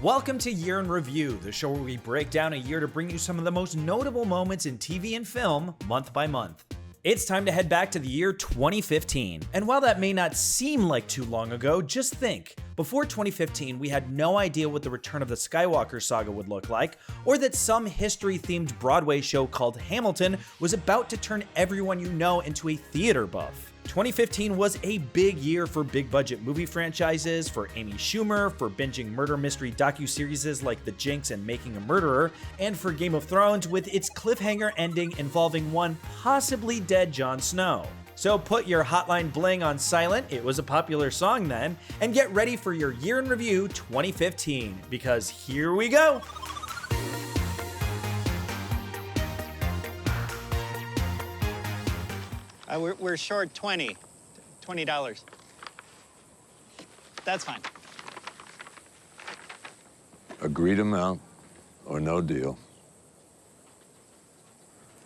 Welcome to Year in Review, the show where we break down a year to bring you some of the most notable moments in TV and film, month by month. It's time to head back to the year 2015. And while that may not seem like too long ago, just think. Before 2015, we had no idea what the return of the Skywalker saga would look like, or that some history-themed Broadway show called Hamilton was about to turn everyone you know into a theater buff. 2015 was a big year for big-budget movie franchises, for Amy Schumer, for binging murder mystery docuseries like The Jinx and Making a Murderer, and for Game of Thrones with its cliffhanger ending involving one possibly dead Jon Snow. So put your Hotline Bling on silent, it was a popular song then, and get ready for your Year in Review 2015, because here we go! We're short $20. That's fine. Agreed amount or no deal.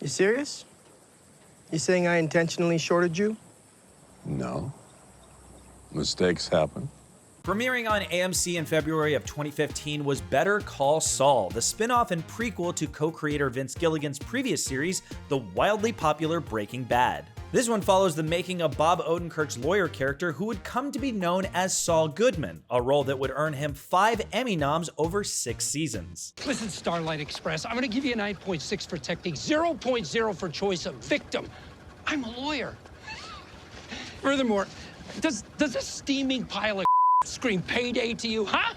You serious? You saying I intentionally shorted you? No. Mistakes happen. Premiering on AMC in February of 2015 was Better Call Saul, the spin-off and prequel to co-creator Vince Gilligan's previous series, the wildly popular Breaking Bad. This one follows the making of Bob Odenkirk's lawyer character who would come to be known as Saul Goodman, a role that would earn him 5 Emmy noms over 6 seasons. Listen, Starlight Express, I'm gonna give you a 9.6 for technique, 0.0 for choice of victim. I'm a lawyer. Furthermore, does a steaming pile of scream payday to you, huh?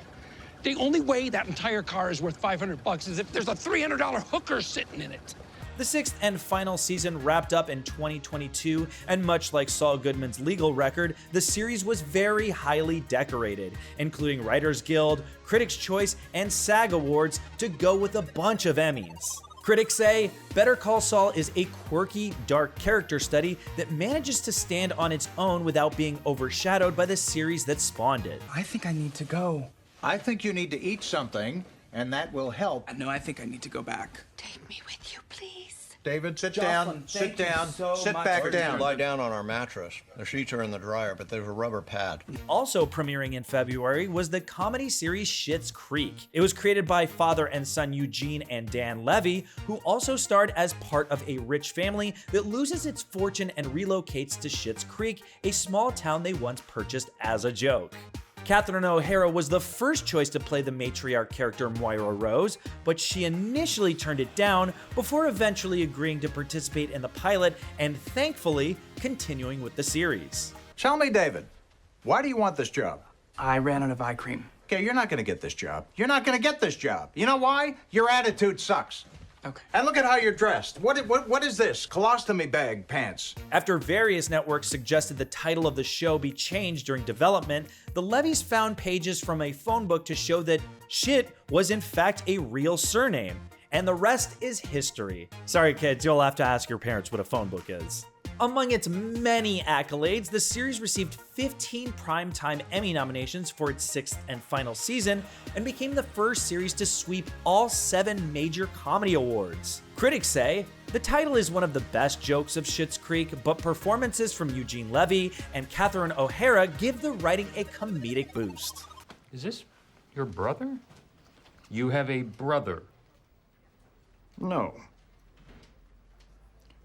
The only way that entire car is worth $500 is if there's a $300 hooker sitting in it. The 6th and final season wrapped up in 2022, and much like Saul Goodman's legal record, the series was very highly decorated, including Writers Guild, Critics' Choice, and SAG Awards to go with a bunch of Emmys. Critics say Better Call Saul is a quirky, dark character study that manages to stand on its own without being overshadowed by the series that spawned it. I think I need to go. I think you need to eat something, and that will help. No, I think I need to go back. Take me with you, please. David, sit Jocelyn, down. Sit thank you down. so Sit much. back Or down. Lie down on our mattress. The sheets are in the dryer, but there's a rubber pad. Also premiering in February was the comedy series Schitt's Creek. It was created by father and son Eugene and Dan Levy, who also starred as part of a rich family that loses its fortune and relocates to Schitt's Creek, a small town they once purchased as a joke. Catherine O'Hara was the first choice to play the matriarch character Moira Rose, but she initially turned it down before eventually agreeing to participate in the pilot and thankfully continuing with the series. Tell me, David, why do you want this job? I ran out of eye cream. Okay, you're not going to get this job. You're not going to get this job. You know why? Your attitude sucks. Okay. And look at how you're dressed. What is this? Colostomy bag pants. After various networks suggested the title of the show be changed during development, the Levys found pages from a phone book to show that Shit was in fact a real surname, and the rest is history. Sorry kids, you'll have to ask your parents what a phone book is. Among its many accolades, the series received 15 Primetime Emmy nominations for its 6th and final season and became the first series to sweep all 7 major comedy awards. Critics say the title is one of the best jokes of Schitt's Creek, but performances from Eugene Levy and Catherine O'Hara give the writing a comedic boost. Is this your brother? You have a brother? No.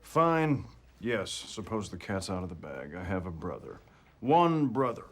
Fine. Yes, suppose the cat's out of the bag. I have a brother. One brother.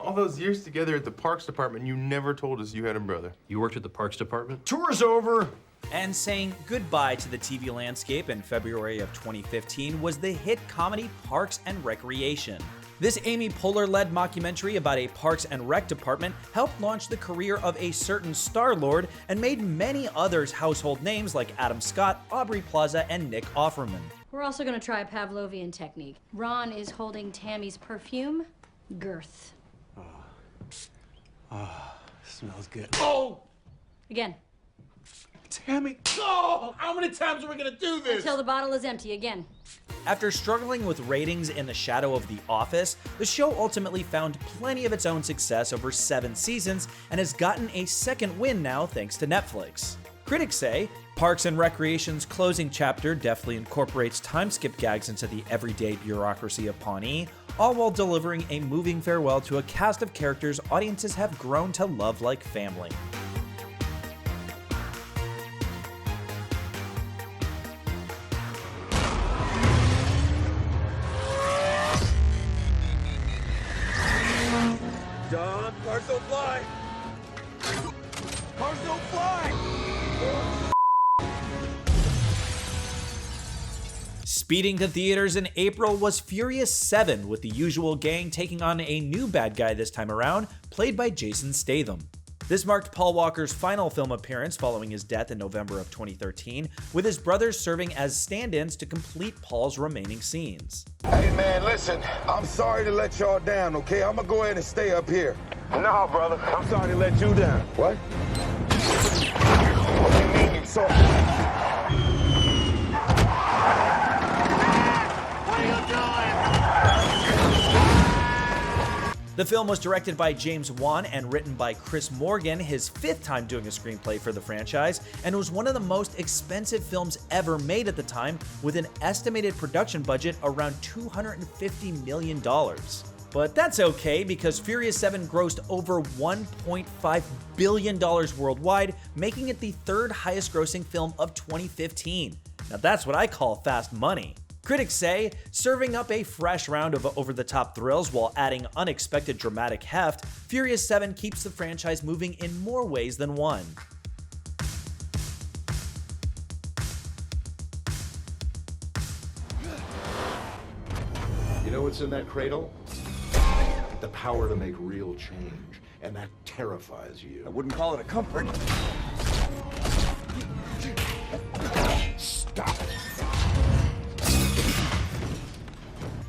All those years together at the Parks Department, you never told us you had a brother. You worked at the Parks Department? Tour's over. And saying goodbye to the TV landscape in February of 2015 was the hit comedy Parks and Recreation. This Amy Poehler-led mockumentary about a Parks and Rec department helped launch the career of a certain Star-Lord and made many others household names like Adam Scott, Aubrey Plaza, and Nick Offerman. We're also gonna try Pavlovian technique. Ron is holding Tammy's perfume, girth. Smells good. Oh! Again, Tammy! Oh! How many times are we gonna do this? until the bottle is empty, again. After struggling with ratings in the shadow of The Office, the show ultimately found plenty of its own success over 7 seasons and has gotten a second win now thanks to Netflix. Critics say Parks and Recreation's closing chapter deftly incorporates time skip gags into the everyday bureaucracy of Pawnee, all while delivering a moving farewell to a cast of characters audiences have grown to love like family. Cars don't fly! Cars don't fly! Speeding to theaters in April was Furious 7, with the usual gang taking on a new bad guy this time around, played by Jason Statham. This marked Paul Walker's final film appearance following his death in November of 2013, with his brothers serving as stand-ins to complete Paul's remaining scenes. Hey man, listen, I'm sorry to let y'all down, okay? I'm gonna go ahead and stay up here. No, brother, I'm sorry to let you down. What? What do you mean you sorry? What are you doing? The film was directed by James Wan and written by Chris Morgan, his 5th time doing a screenplay for the franchise, and was one of the most expensive films ever made at the time, with an estimated production budget around $250 million. But that's okay, because Furious 7 grossed over $1.5 billion worldwide, making it the 3rd highest grossing film of 2015. Now that's what I call fast money. Critics say, serving up a fresh round of over-the-top thrills while adding unexpected dramatic heft, Furious 7 keeps the franchise moving in more ways than one. You know what's in that cradle? The power to make real change, and that terrifies you. I wouldn't call it a comfort. Stop it.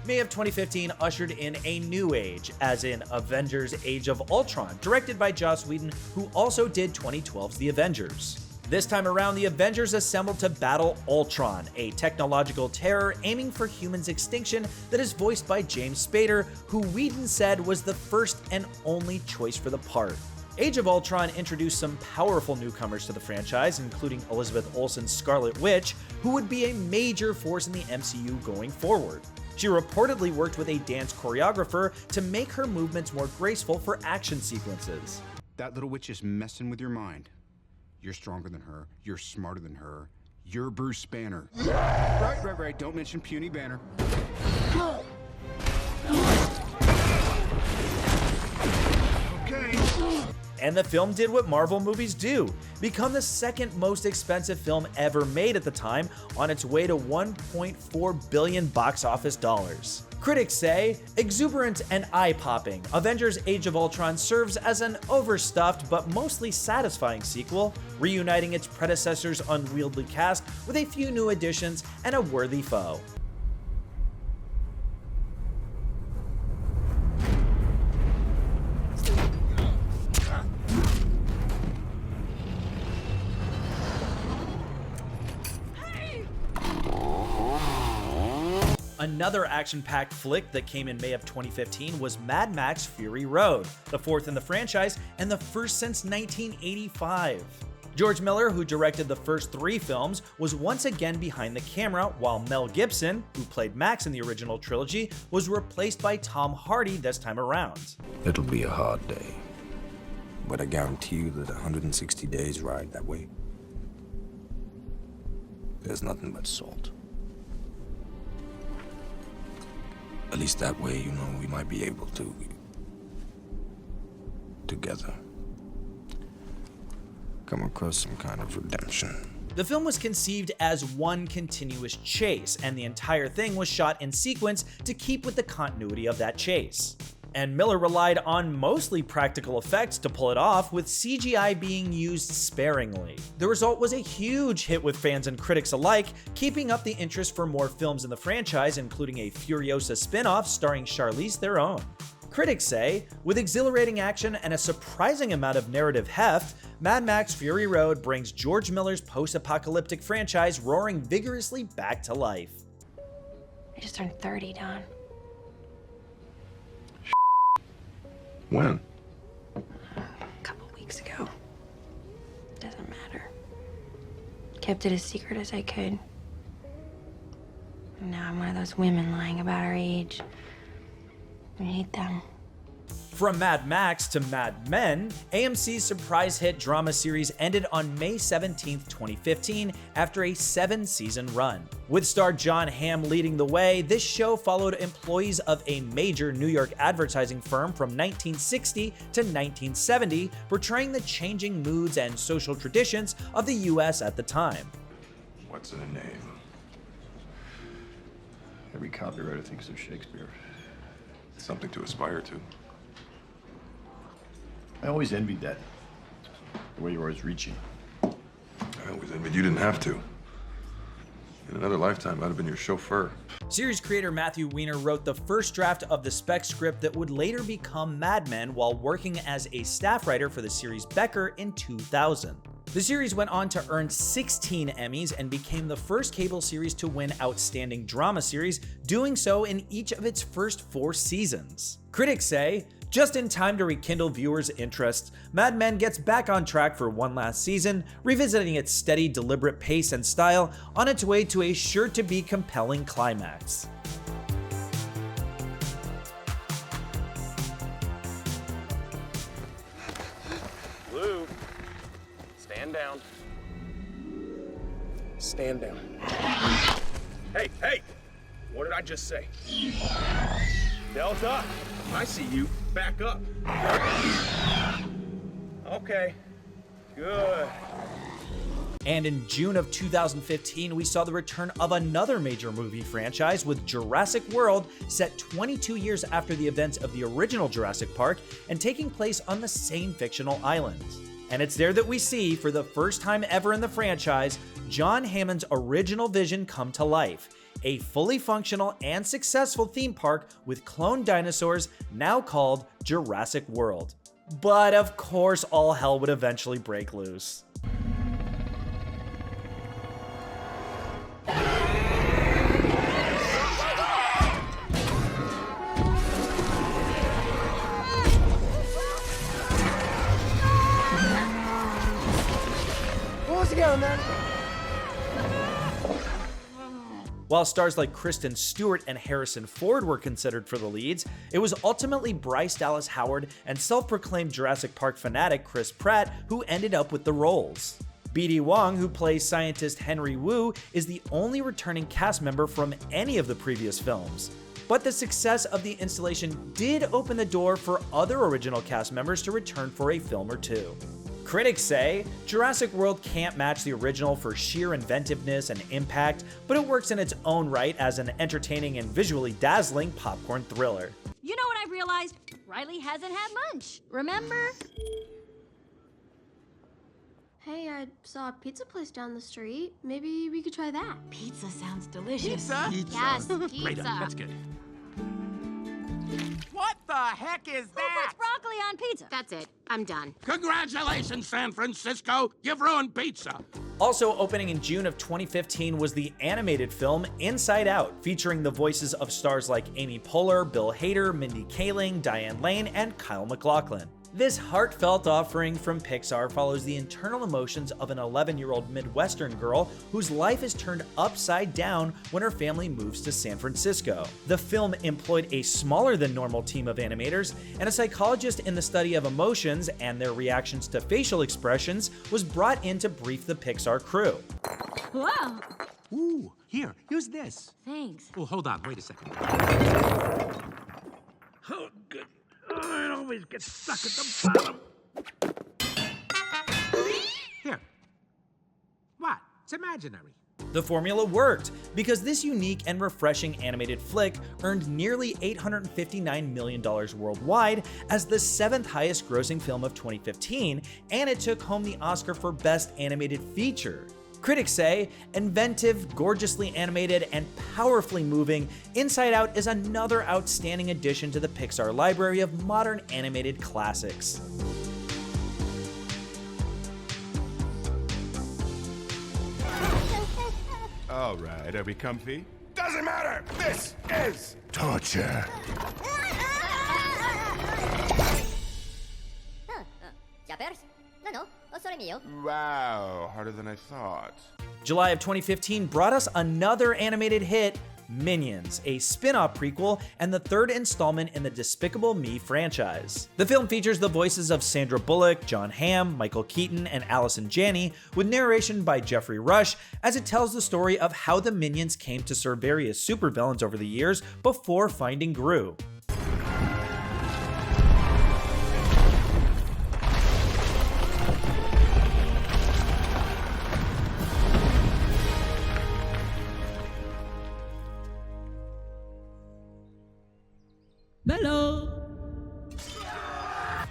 May of 2015 ushered in a new age, as in Avengers Age of Ultron, directed by Joss Whedon, who also did 2012's The Avengers. This time around, the Avengers assembled to battle Ultron, a technological terror aiming for humans' extinction that is voiced by James Spader, who Whedon said was the first and only choice for the part. Age of Ultron introduced some powerful newcomers to the franchise, including Elizabeth Olsen's Scarlet Witch, who would be a major force in the MCU going forward. She reportedly worked with a dance choreographer to make her movements more graceful for action sequences. That little witch is messing with your mind. You're stronger than her. You're smarter than her. You're Bruce Banner. Right. Don't mention puny Banner. Okay. And the film did what Marvel movies do, become the 2nd most expensive film ever made at the time, on its way to $1.4 billion box office dollars. Critics say, exuberant and eye-popping, Avengers Age of Ultron serves as an overstuffed but mostly satisfying sequel, reuniting its predecessor's unwieldy cast with a few new additions and a worthy foe. Another action-packed flick that came in May of 2015 was Mad Max Fury Road, the 4th in the franchise and the first since 1985. George Miller, who directed the first 3 films, was once again behind the camera, while Mel Gibson, who played Max in the original trilogy, was replaced by Tom Hardy this time around. It'll be a hard day, but I guarantee you that 160 days ride that way, there's nothing but salt. At least that way, you know, we might be able to, together, come across some kind of redemption. The film was conceived as one continuous chase, and the entire thing was shot in sequence to keep with the continuity of that chase. And Miller relied on mostly practical effects to pull it off, with CGI being used sparingly. The result was a huge hit with fans and critics alike, keeping up the interest for more films in the franchise, including a Furiosa spin-off starring Charlize Theron. Critics say, with exhilarating action and a surprising amount of narrative heft, Mad Max Fury Road brings George Miller's post-apocalyptic franchise roaring vigorously back to life. I just turned 30, Don. When? A couple weeks ago. Doesn't matter. Kept it as secret as I could. And now I'm one of those women lying about her age. I hate them. From Mad Max to Mad Men, AMC's surprise hit drama series ended on May 17, 2015, after a 7-season run. With star Jon Hamm leading the way, this show followed employees of a major New York advertising firm from 1960 to 1970, portraying the changing moods and social traditions of the US at the time. What's in a name? Every copywriter thinks of Shakespeare. Something to aspire to. I always envied that. The way you're always reaching. I always envied you didn't have to. In another lifetime, I'd have been your chauffeur. Series creator Matthew Weiner wrote the first draft of the spec script that would later become Mad Men while working as a staff writer for the series Becker in 2000. The series went on to earn 16 Emmys and became the first cable series to win Outstanding Drama Series, doing so in each of its first 4 seasons. Critics say, just in time to rekindle viewers' interests, Mad Men gets back on track for one last season, revisiting its steady, deliberate pace and style on its way to a sure-to-be compelling climax. Lou, stand down. Stand down. Hey! What did I just say? Delta, I see you. Back up. Okay, good. And in June of 2015, we saw the return of another major movie franchise with Jurassic World, set 22 years after the events of the original Jurassic Park and taking place on the same fictional island. And it's there that we see, for the first time ever in the franchise, John Hammond's original vision come to life. A fully functional and successful theme park with cloned dinosaurs now called Jurassic World. But of course, all hell would eventually break loose. What's it going, man? While stars like Kristen Stewart and Harrison Ford were considered for the leads, it was ultimately Bryce Dallas Howard and self-proclaimed Jurassic Park fanatic Chris Pratt who ended up with the roles. BD Wong, who plays scientist Henry Wu, is the only returning cast member from any of the previous films. But the success of the installation did open the door for other original cast members to return for a film or two. Critics say Jurassic World can't match the original for sheer inventiveness and impact, but it works in its own right as an entertaining and visually dazzling popcorn thriller. You know what I realized? Riley hasn't had lunch, remember? Hey, I saw a pizza place down the street. Maybe we could try that. Pizza sounds delicious. Pizza? Yes, pizza. Right on, that's good. What the heck is Who puts broccoli on pizza? That's it. I'm done. Congratulations, San Francisco. You've ruined pizza. Also opening in June of 2015 was the animated film Inside Out, featuring the voices of stars like Amy Poehler, Bill Hader, Mindy Kaling, Diane Lane, and Kyle MacLachlan. This heartfelt offering from Pixar follows the internal emotions of an 11-year-old Midwestern girl whose life is turned upside down when her family moves to San Francisco. The film employed a smaller than normal team of animators, and a psychologist in the study of emotions and their reactions to facial expressions was brought in to brief the Pixar crew. Wow. Ooh, here, use this. Thanks. Oh, hold on, wait a second. Oh, good. Oh, it always gets stuck at the bottom. Here. What? It's imaginary. The formula worked, because this unique and refreshing animated flick earned nearly $859 million worldwide as the 7th highest grossing film of 2015, and it took home the Oscar for Best Animated Feature. Critics say, inventive, gorgeously animated, and powerfully moving, Inside Out is another outstanding addition to the Pixar library of modern animated classics. All right, are we comfy? Doesn't matter! This is torture! Wow, harder than I thought. July of 2015 brought us another animated hit, Minions, a spin-off prequel and the third installment in the Despicable Me franchise. The film features the voices of Sandra Bullock, John Hamm, Michael Keaton, and Allison Janney, with narration by Jeffrey Rush, as it tells the story of how the Minions came to serve various supervillains over the years before finding Gru. Hello.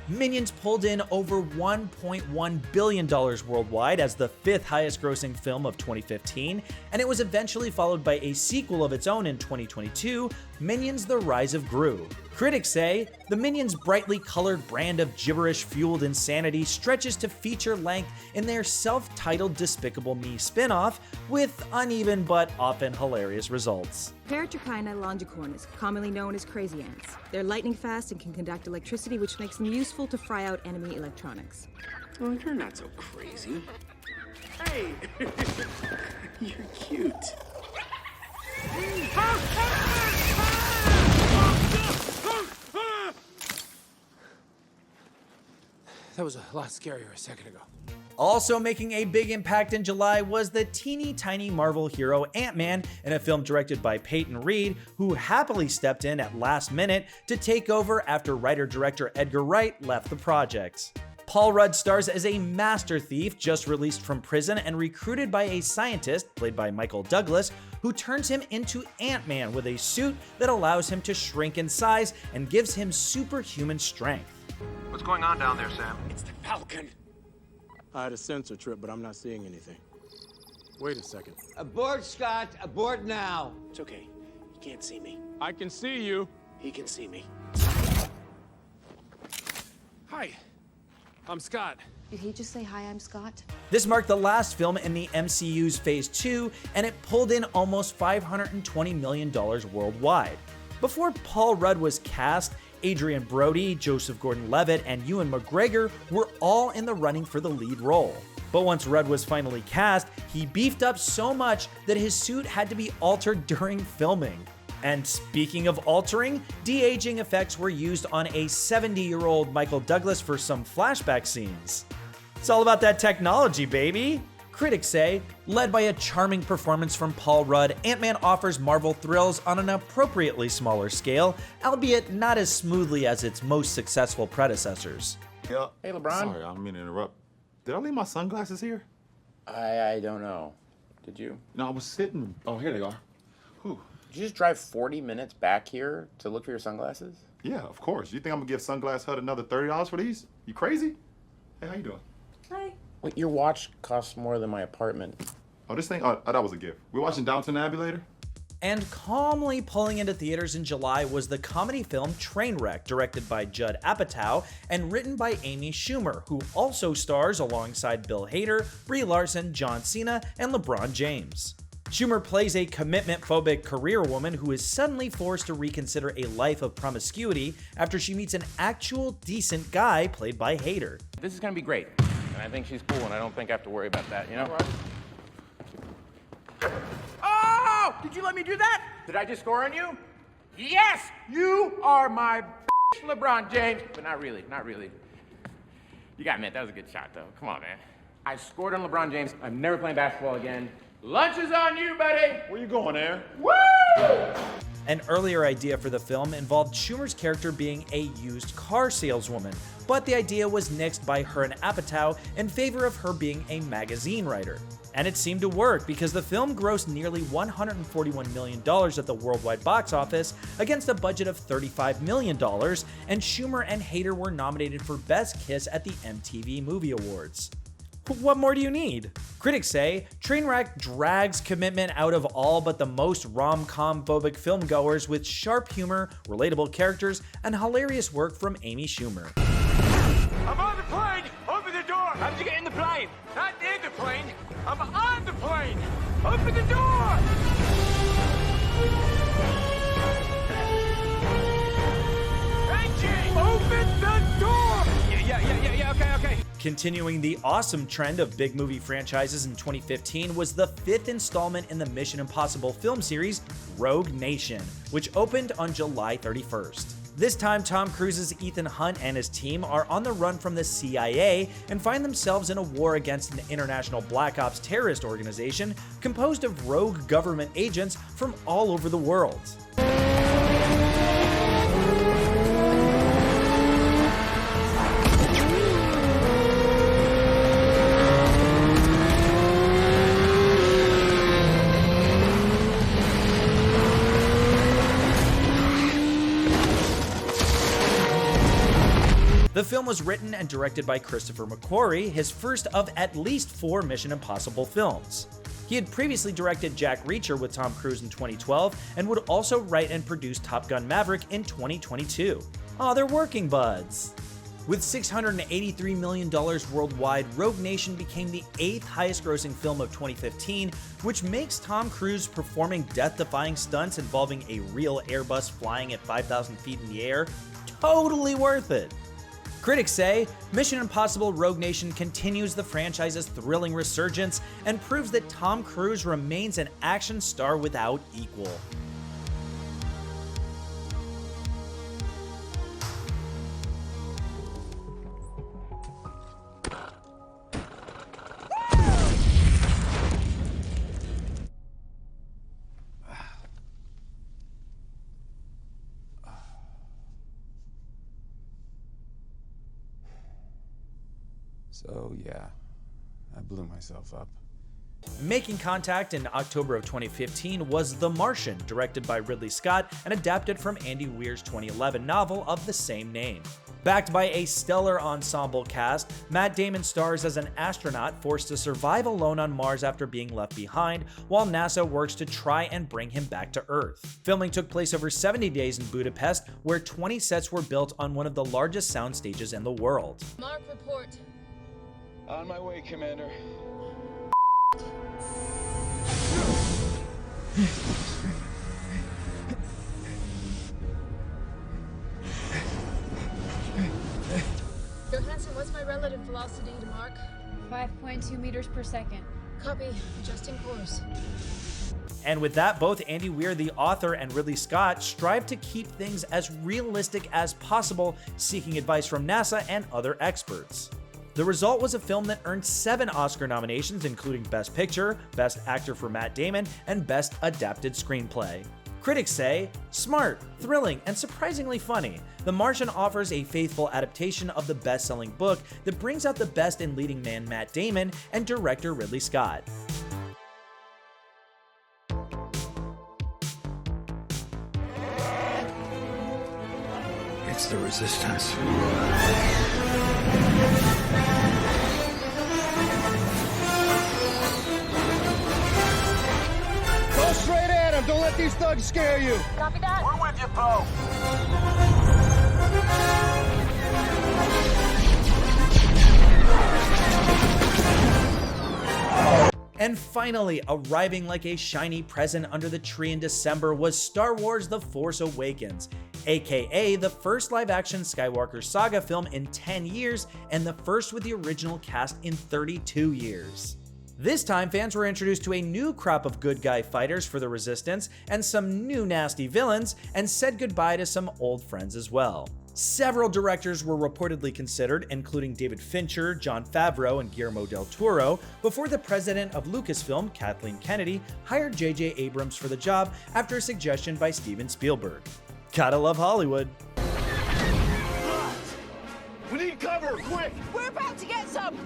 Minions pulled in over $1.1 billion worldwide as the 5th highest grossing film of 2015, and it was eventually followed by a sequel of its own in 2022, Minions: The Rise of Gru. Critics say the Minions' brightly colored brand of gibberish-fueled insanity stretches to feature length in their self-titled Despicable Me spin-off, with uneven but often hilarious results. Paratrichina longicornis, commonly known as crazy ants. They're lightning fast and can conduct electricity, which makes them useful to fry out enemy electronics. Oh, you're not so crazy. Hey, you're cute. That was a lot scarier a second ago. Also making a big impact in July was the teeny tiny Marvel hero Ant-Man in a film directed by Peyton Reed, who happily stepped in at last minute to take over after writer-director Edgar Wright left the project. Paul Rudd stars as a master thief just released from prison and recruited by a scientist, played by Michael Douglas, who turns him into Ant-Man with a suit that allows him to shrink in size and gives him superhuman strength. What's going on down there, Sam? It's the Falcon. I had a sensor trip, but I'm not seeing anything. Wait a second. Abort, Scott. Abort now. It's okay. You can't see me. I can see you. He can see me. Hi. I'm Scott. Did he just say, hi, I'm Scott? This marked the last film in the MCU's Phase 2, and it pulled in almost $520 million worldwide. Before Paul Rudd was cast, Adrian Brody, Joseph Gordon-Levitt, and Ewan McGregor were all in the running for the lead role. But once Rudd was finally cast, he beefed up so much that his suit had to be altered during filming. And speaking of altering, de-aging effects were used on a 70-year-old Michael Douglas for some flashback scenes. It's all about that technology, baby! Critics say, led by a charming performance from Paul Rudd, Ant-Man offers Marvel thrills on an appropriately smaller scale, albeit not as smoothly as its most successful predecessors. Yeah. Hey, LeBron. Sorry, I don't mean to interrupt. Did I leave my sunglasses here? I don't know. Did you? No, I was sitting. Oh, here they are. Whew. Did you just drive 40 minutes back here to look for your sunglasses? Yeah, of course. You think I'm gonna give Sunglass Hut another $30 for these? You crazy? Hey, how you doing? Hi. Wait, your watch costs more than my apartment. Oh, this thing? Oh, that was a gift. We're watching Downton Abbey later? And calmly pulling into theaters in July was the comedy film Trainwreck, directed by Judd Apatow and written by Amy Schumer, who also stars alongside Bill Hader, Brie Larson, John Cena, and LeBron James. Schumer plays a commitment-phobic career woman who is suddenly forced to reconsider a life of promiscuity after she meets an actual decent guy played by Hader. This is gonna be great. And I think she's cool, and I don't think I have to worry about that, you know? Oh! Did you let me do that? Did I just score on you? Yes! You are my LeBron James. But not really, not really. You gotta admit, that was a good shot, though. Come on, man. I scored on LeBron James. I'm never playing basketball again. Lunch is on you, buddy! Where you going, Aaron? Woo! An earlier idea for the film involved Schumer's character being a used car saleswoman, but the idea was nixed by her and Apatow in favor of her being a magazine writer. And it seemed to work because the film grossed nearly $141 million at the worldwide box office against a budget of $35 million, and Schumer and Hader were nominated for Best Kiss at the MTV Movie Awards. What more do you need? Critics say Trainwreck drags commitment out of all but the most rom-com phobic filmgoers with sharp humor, relatable characters, and hilarious work from Amy Schumer. I'm on the plane! Open the door! How did you get in the plane? Not in the plane! I'm on the plane! Open the door! Reggie! Open the door! Yeah, okay. Continuing the awesome trend of big movie franchises in 2015 was the 5th installment in the Mission Impossible film series, Rogue Nation, which opened on July 31st. This time, Tom Cruise's Ethan Hunt and his team are on the run from the CIA and find themselves in a war against an international Black Ops terrorist organization composed of rogue government agents from all over the world. The film was written and directed by Christopher McQuarrie, his first of at least 4 Mission Impossible films. He had previously directed Jack Reacher with Tom Cruise in 2012 and would also write and produce Top Gun Maverick in 2022. Aw, they're working buds. With $683 million worldwide, Rogue Nation became the 8th highest grossing film of 2015, which makes Tom Cruise performing death-defying stunts involving a real Airbus flying at 5,000 feet in the air totally worth it. Critics say Mission Impossible Rogue Nation continues the franchise's thrilling resurgence and proves that Tom Cruise remains an action star without equal. So yeah, I blew myself up. Making contact in October of 2015 was The Martian, directed by Ridley Scott and adapted from Andy Weir's 2011 novel of the same name. Backed by a stellar ensemble cast, Matt Damon stars as an astronaut forced to survive alone on Mars after being left behind, while NASA works to try and bring him back to Earth. Filming took place over 70 days in Budapest, where 20 sets were built on one of the largest sound stages in the world. Mark, report. On my way, Commander. Johansson, what's my relative velocity to Mark? 5.2 meters per second. Copy. Adjusting course. And with that, both Andy Weir, the author, and Ridley Scott strive to keep things as realistic as possible, seeking advice from NASA and other experts. The result was a film that earned 7 Oscar nominations, including Best Picture, Best Actor for Matt Damon, and Best Adapted Screenplay. Critics say, smart, thrilling, and surprisingly funny, The Martian offers a faithful adaptation of the best-selling book that brings out the best in leading man Matt Damon and director Ridley Scott. It's the Resistance. Go straight at him. Don't let these thugs scare you. Copy that. We're with you, Bo. And finally, arriving like a shiny present under the tree in December was Star Wars: The Force Awakens, aka the first live-action Skywalker saga film in 10 years and the first with the original cast in 32 years. This time, fans were introduced to a new crop of good guy fighters for the Resistance and some new nasty villains, and said goodbye to some old friends as well. Several directors were reportedly considered, including David Fincher, Jon Favreau, and Guillermo del Toro, before the president of Lucasfilm, Kathleen Kennedy, hired J.J. Abrams for the job after a suggestion by Steven Spielberg. Gotta love Hollywood. We need cover, quick! We're about to get some.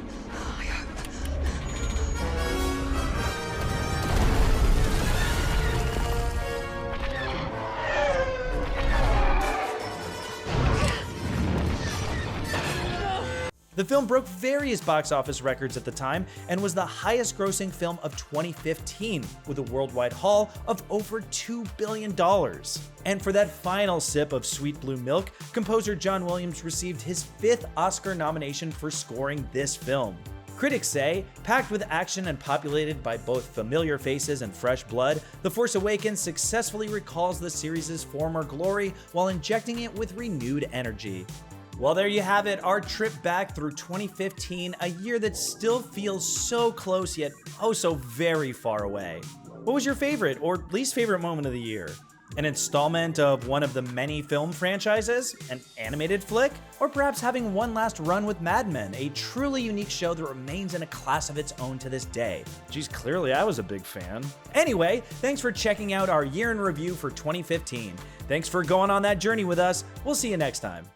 The film broke various box office records at the time and was the highest grossing film of 2015, with a worldwide haul of over $2 billion. And for that final sip of sweet blue milk, composer John Williams received his 5th Oscar nomination for scoring this film. Critics say, packed with action and populated by both familiar faces and fresh blood, The Force Awakens successfully recalls the series' former glory while injecting it with renewed energy. Well, there you have it, our trip back through 2015, a year that still feels so close yet oh so very far away. What was your favorite or least favorite moment of the year? An installment of one of the many film franchises? An animated flick? Or perhaps having one last run with Mad Men, a truly unique show that remains in a class of its own to this day? Geez, clearly I was a big fan. Anyway, thanks for checking out our year in review for 2015. Thanks for going on that journey with us. We'll see you next time.